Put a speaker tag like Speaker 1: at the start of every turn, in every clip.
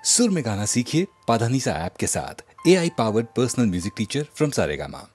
Speaker 1: सुर में गाना सीखिए पाधानीसा ऐप के साथ। AI powered personal music teacher from Saregama.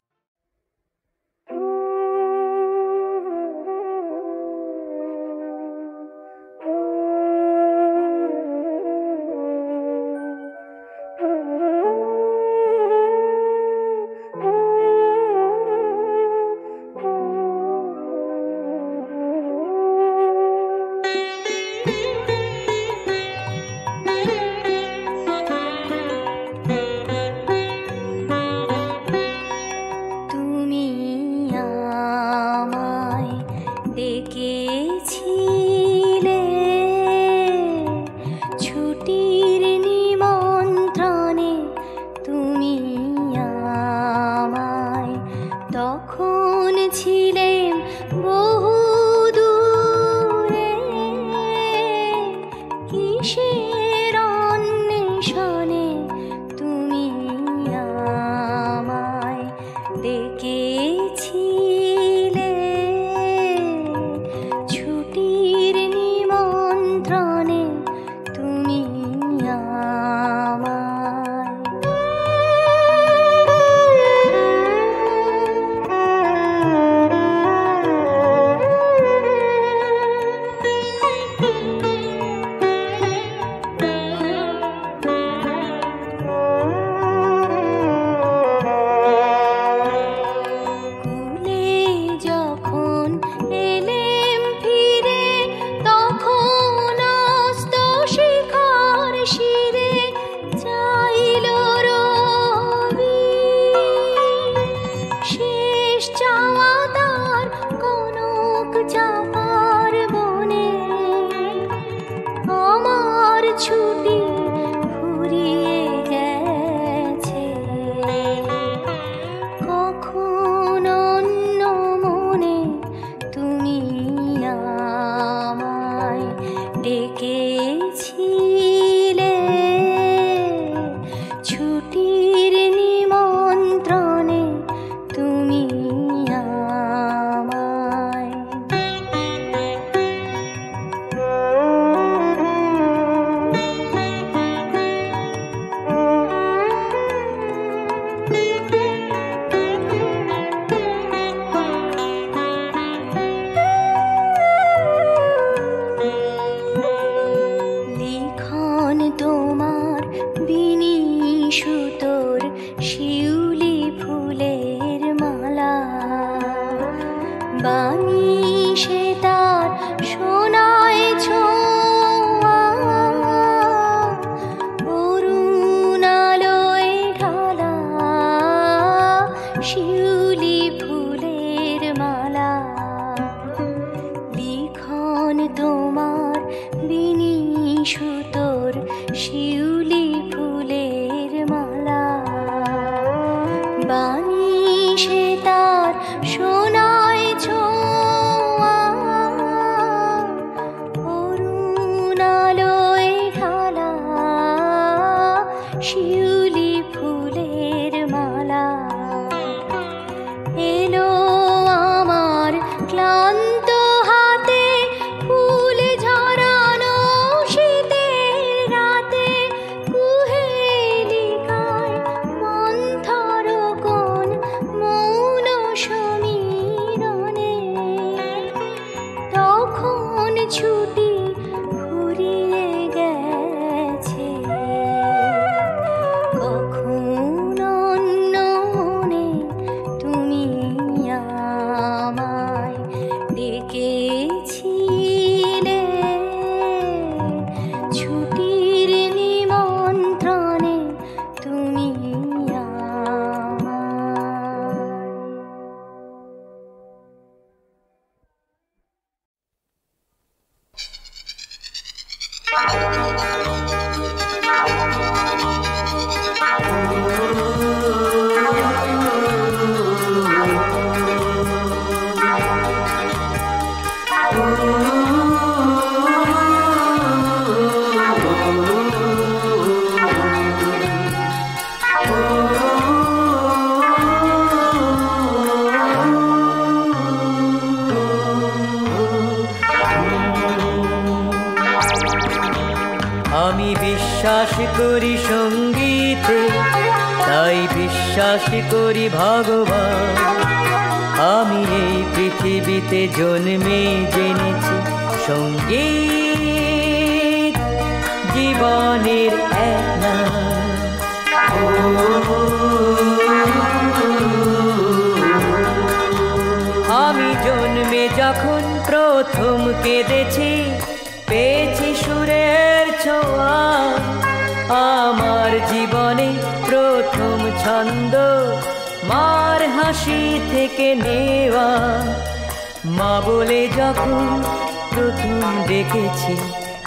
Speaker 2: বিশ্বাস করি সঙ্গীতে, তাই বিশ্বাস করি ভগবান। আমি এই পৃথিবীতে জন্মে জেনেছি সঙ্গীত জীবনের এক নাম। আমি জন্মে যখন প্রথম কেঁদেছি, পেয়েছি সুরের ছোঁয়া। আমার জীবনে প্রথম ছন্দ মার হাসি থেকে নেওয়া। মা বলে যখন প্রথম ডেকেছি,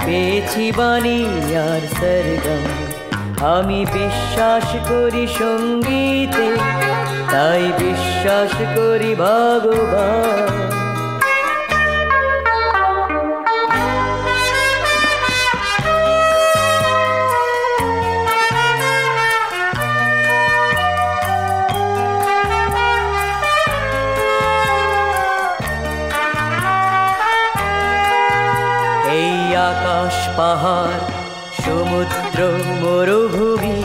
Speaker 2: পেয়েছি বাণী আর সরগম। আমি বিশ্বাস করি সঙ্গীতে, তাই বিশ্বাস করি ভগবান। এই আকাশ পাহাড় সমুদ্র মরুভূমি,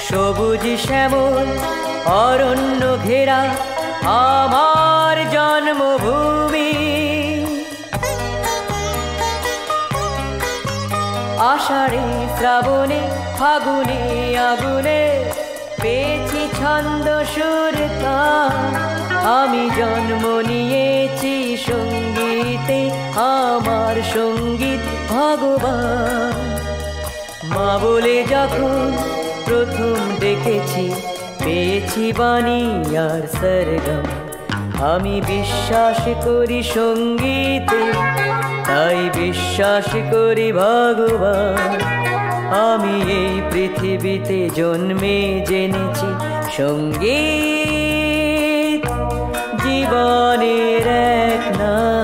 Speaker 2: সবুজ শ্যামল অরণ্য ঘেরা আমার জন্মভূমি। আষাঢ়ে শ্রাবণে ফাগুনে আগুনে পেয়েছি ছন্দ সুর তান। আমি জন্ম নিয়েছি সঙ্গীতে, আমার সঙ্গীত ভগবান। মা বলে যখন প্রথম ডেকেছি, পেয়েছি বাণী আর সরগম। আমি বিশ্বাস করি সঙ্গীতে, তাই বিশ্বাস করি ভগবান। আমি এই পৃথিবীতে জন্মে জেনেছি সঙ্গীত জীবনের এক নাম।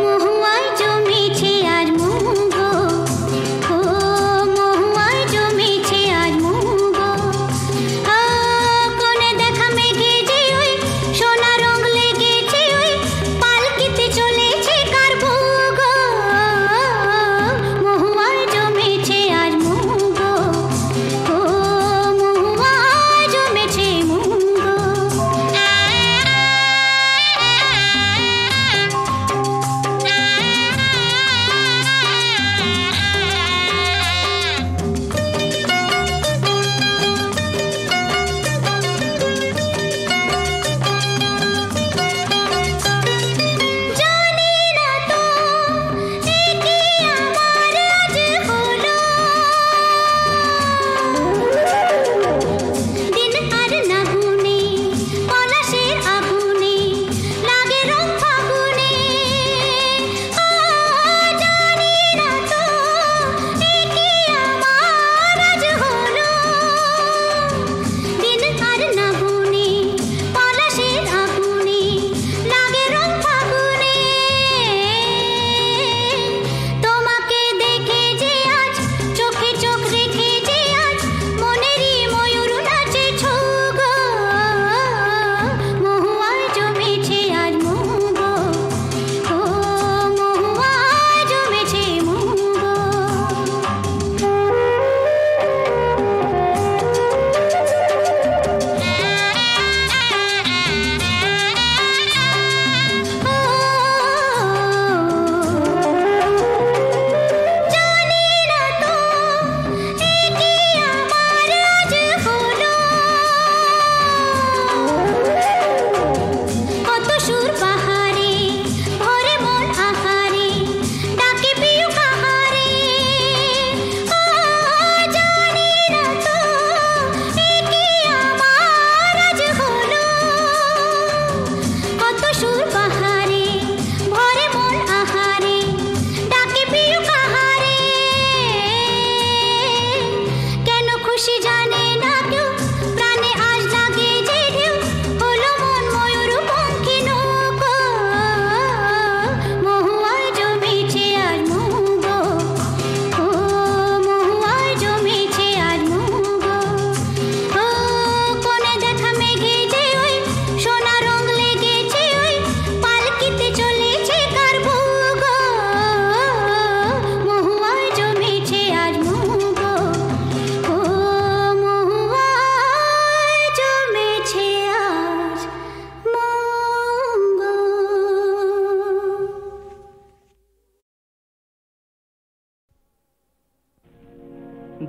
Speaker 3: মহুয়ায় জমি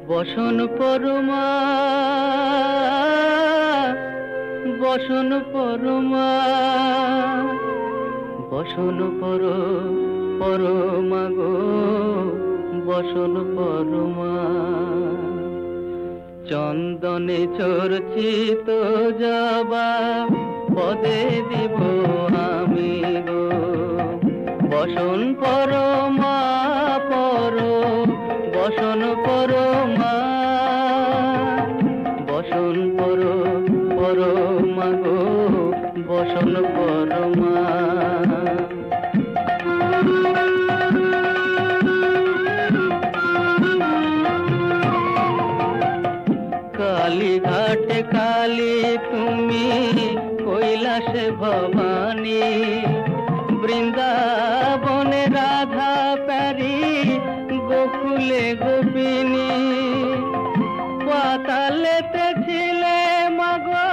Speaker 3: বসন পরমা বসন পরমা বসন পরমা গো বসন পরমা চন্দনে চর্চিত জবা পদে দিব আমি গো বসন পরমা বসন পরমা বসন পরমা গো বসন পরমা কালীঘাটে কালী তুমি কৈলাসে ভবানী বৃন্দাবনে রাধা প্যারি গোকুলে গোপিনী পাতালেতে ছিলে মাগো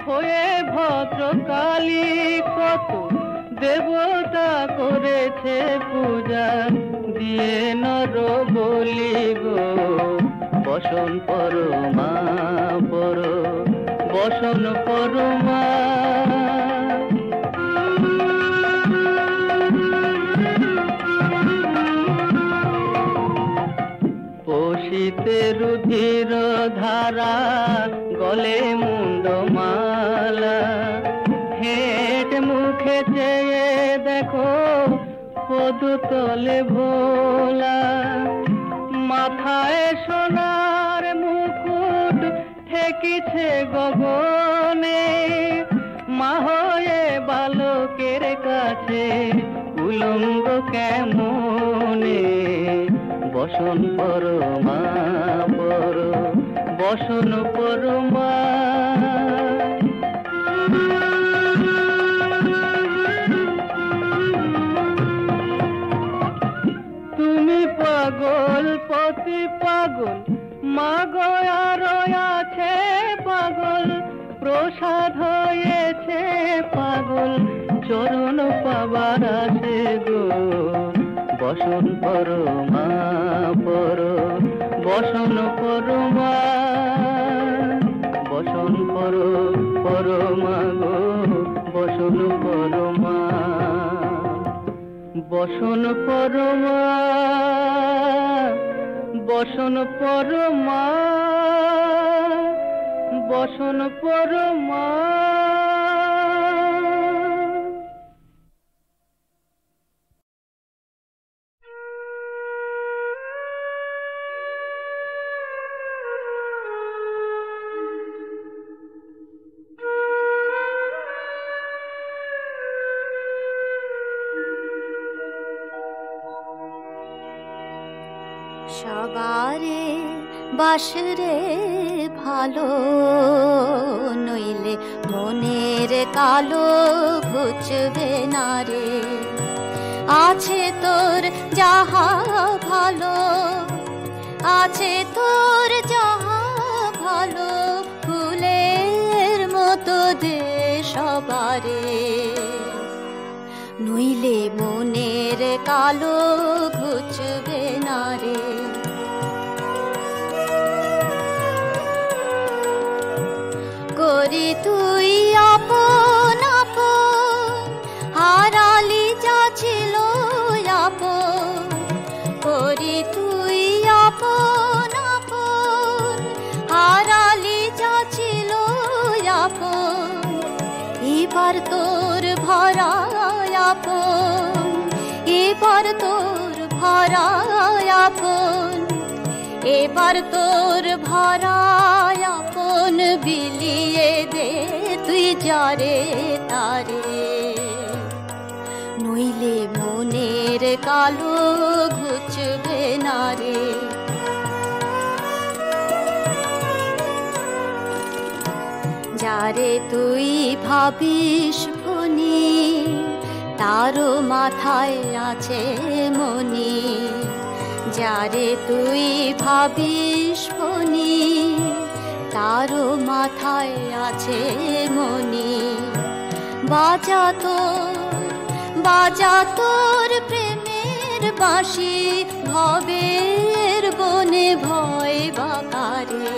Speaker 3: হয়ে ভদ্রকালী কত দেবতা করেছে পূজা দিয়ে নর বলি গো বসন পরমা বসন পরমা পশিতে রুধির ধারা গলে মুন্ডমালা হেট মুখে চেয়ে দেখো পদতলে ভোলা মাথায় সোনার মুকুট ঠেকিছে গগনে মা হয়ে বালকের কাছে উলঙ্গ কেমনে বসন পরমা বসন পরমা তুমি পাগল পতি পাগল মাগো আরো আছে পাগল প্রসাদ হয়েছে পাগল চরণ পাবার আছে গো বসন পরমা বসন পরমা বসন পরমা গো বসন পরমা বসন পরমা বসন পরমা বসন পরমা
Speaker 4: সবারে বাসরে ভালো নইলে মনের কালো ঘুচবে না রে আছে তোর যাহা ভালো আছে তোর যাহা ভালো ফুলের মতো দে সবারে নইলে মনের কালো ঘুচবে না রে করি তুই আপন আপন হারালি যা ছিল আপন করি তুই আপন আপন হারালি যা ছিল আপন এবার তোর ভরা আপন এবার তোর ভরা আপন এবার তোর ভরায় আপন বিলিয়ে দে তুই যারে তারে, নইলে মনের কালো ঘুচবে না রে। যারে তুই ভাবিস ফনি তারও মাথায় আছে মনি, যারে তুই ভাবিস ফনি তারও মাথায় আছে মনি। বাজা তোর প্রেমের বাঁশি ভবের বনে ভয় বাকারে,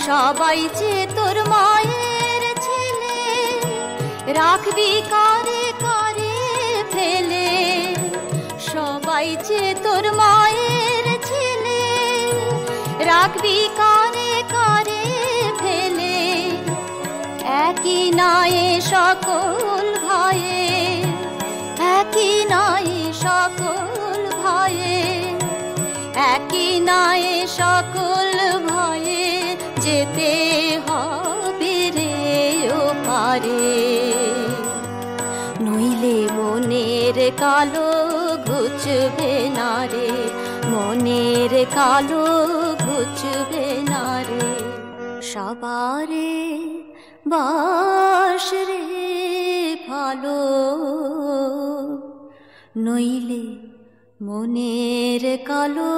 Speaker 4: সবাই যে তোর মায়ের ছেলে রাখবি কারে কারে ফেলে, সবাই যে তোর মায়ের ছেলে রাখবি কারে কারে ফেলে। একই নায়ে সকল ভাইয়ে, একই নায়ে সকল ভাইয়ে, একই নায়ে সকল ভাইয়ে যেতে হবে রে ও পারে, নইলে মনের কালো ঘুচবে না রে, মনের কালো ঘুচবে না রে। সবারে বাস রে ভালো, নইলে মনের কালো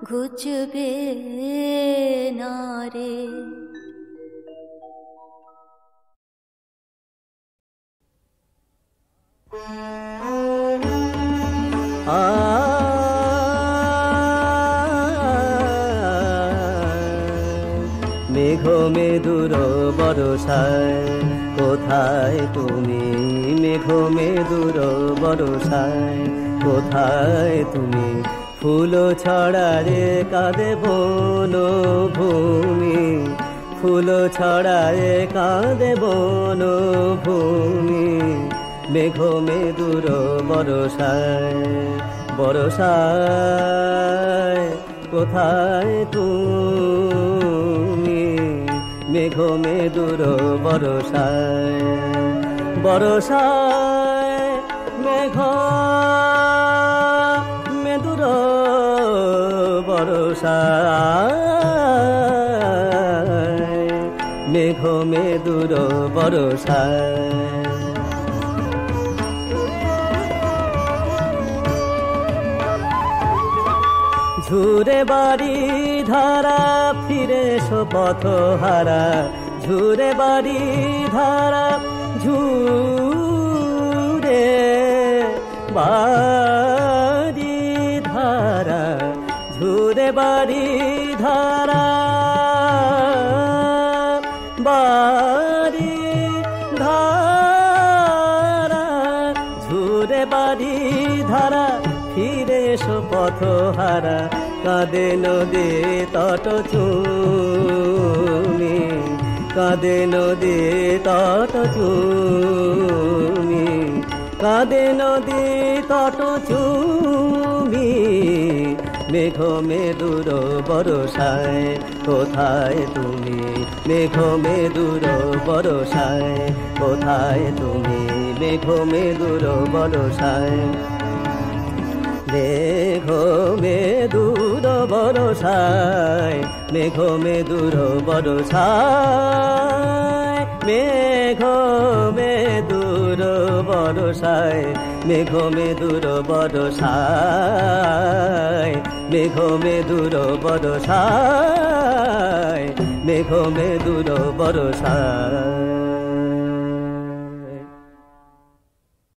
Speaker 4: ঘুচবে না রে।
Speaker 5: মেঘ মেদুর বরষায় কোথায় তুমি, মেঘ মেদুর বরষায় কোথায় তুমি, ফুল ছড়ারে কাঁদে বন ভূমি, ফুল ছড়ারে কাঁদে বন ভূমি। মেঘ মেদুর বরষায় বরষায় কোথায় তুমি, মেঘ মেদুর বরষায় বরষায় মেঘ মেদুর বরষায়, মেঘ মেদুর বরষায়। ঝুরে বাড়ি ধারা ফিরে পথ হারা, ঝুরে বাড়ি ধারা ঝুরে বাড়ি ধারা, ঝুরে বাড়ি ধারা বাড়ি ধারা, ঝুরে বাড়ি ধারা ফিরে পথ হারা, কাঁদে নদী তট চুমি, কাঁদে নদী তট চুমি, কাঁদে নদী তট চুমি। মেঘ মেদুর বরষায় কোথায় তুমি, মেঘ মেদুর বরষায় কোথায় তুমি, মেঘ মেদুর বরষায়। মেঘ মেদুর বরষায়, মেঘ মেদুর বরষায়, মেঘ মেদুর বরষায়, মেঘ মেদুর বরষায়, মেঘ মেদুর বরষায়, মেঘ মেদুর বরষায়।